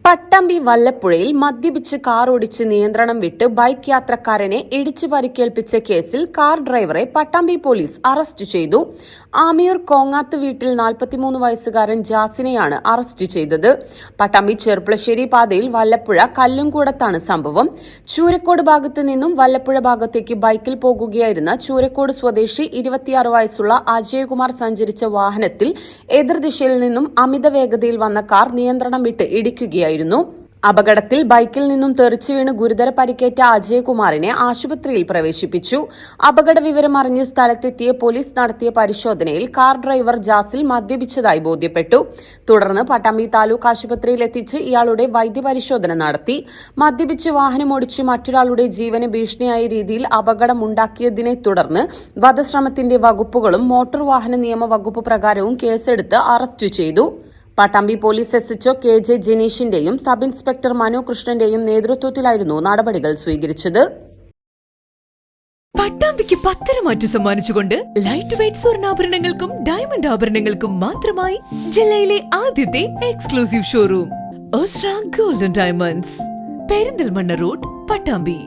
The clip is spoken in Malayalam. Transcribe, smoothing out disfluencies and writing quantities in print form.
പട്ടാമ്പി വല്ലപ്പുഴയിൽ മദ്യപിച്ച് കാർ ഓടിച്ച് നിയന്ത്രണം വിട്ട് ബൈക്ക് യാത്രക്കാരനെ ഇടിച്ചു പരിക്കേൽപ്പിച്ച കേസിൽ കാർ ഡ്രൈവറെ പട്ടാമ്പി പോലീസ് അറസ്റ്റ് ചെയ്തു. ആമിയൂർ കോങ്ങാത്ത് വീട്ടിൽ 43 വയസ്സുകാരൻ ജാസിനെയാണ് അറസ്റ്റ് ചെയ്തത്. പട്ടാമ്പി ചെർപ്പളശ്ശേരി പാതയിൽ വല്ലപ്പുഴ കല്ലുംകൂടത്താണ് സംഭവം. ചൂരക്കോട് ഭാഗത്തു നിന്നും വല്ലപ്പുഴ ഭാഗത്തേക്ക് ബൈക്കിൽ പോകുകയായിരുന്ന ചൂരക്കോട് സ്വദേശി 26 വയസ്സുള്ള അജയകുമാർ സഞ്ചരിച്ച വാഹനത്തിൽ എതിർദിശയിൽ നിന്നും അമിത വേഗതയിൽ വന്ന കാർ നിയന്ത്രണം വിട്ട് ഇടിക്കുകയായിരുന്നു. അപകടത്തിൽ ബൈക്കിൽ നിന്നും തെറിച്ചു വീണ് ഗുരുതര പരിക്കേറ്റ അജയകുമാറിനെ ആശുപത്രിയിൽ പ്രവേശിപ്പിച്ചു. അപകട വിവരം അറിഞ്ഞ് സ്ഥലത്തെത്തിയ പോലീസ് നടത്തിയ പരിശോധനയിൽ കാർ ഡ്രൈവർ ജാസിൽ മദ്യപിച്ചതായി ബോധ്യപ്പെട്ടു. തുടർന്ന് പട്ടാമ്പി താലൂക്ക് ആശുപത്രിയിൽ എത്തിച്ച് ഇയാളുടെ വൈദ്യപരിശോധന നടത്തി. മദ്യപിച്ച് വാഹനമോടിച്ച് മറ്റൊരാളുടെ ജീവന് ഭീഷണിയായ രീതിയിൽ അപകടമുണ്ടാക്കിയതിനെ തുടർന്ന് വധശ്രമത്തിന്റെ വകുപ്പുകളും മോട്ടോർ വാഹന നിയമ വകുപ്പ് പ്രകാരവും കേസെടുത്ത് അറസ്റ്റ് ചെയ്തു. പട്ടാമ്പി പോലീസ് SHO KJ ജനീഷിന്റെയും സബ് ഇൻസ്പെക്ടർ മനു കൃഷ്ണന്റെയും നേതൃത്വത്തിലായിരുന്നു നടപടികൾ സ്വീകരിച്ചത്. പട്ടാമ്പിക്ക് പത്തരമാറ്റ് സമ്മാനിച്ചുകൊണ്ട് ലൈറ്റ് വെയ്റ്റ് സ്വർണ്ണാഭരണങ്ങൾക്കും ഡയമണ്ട് ആഭരണങ്ങൾക്കും മാത്രമായി ജില്ലയിലെ ആദ്യത്തെ exclusive showroom Ostra golden diamonds, Perinthalmanna road, Pattambi.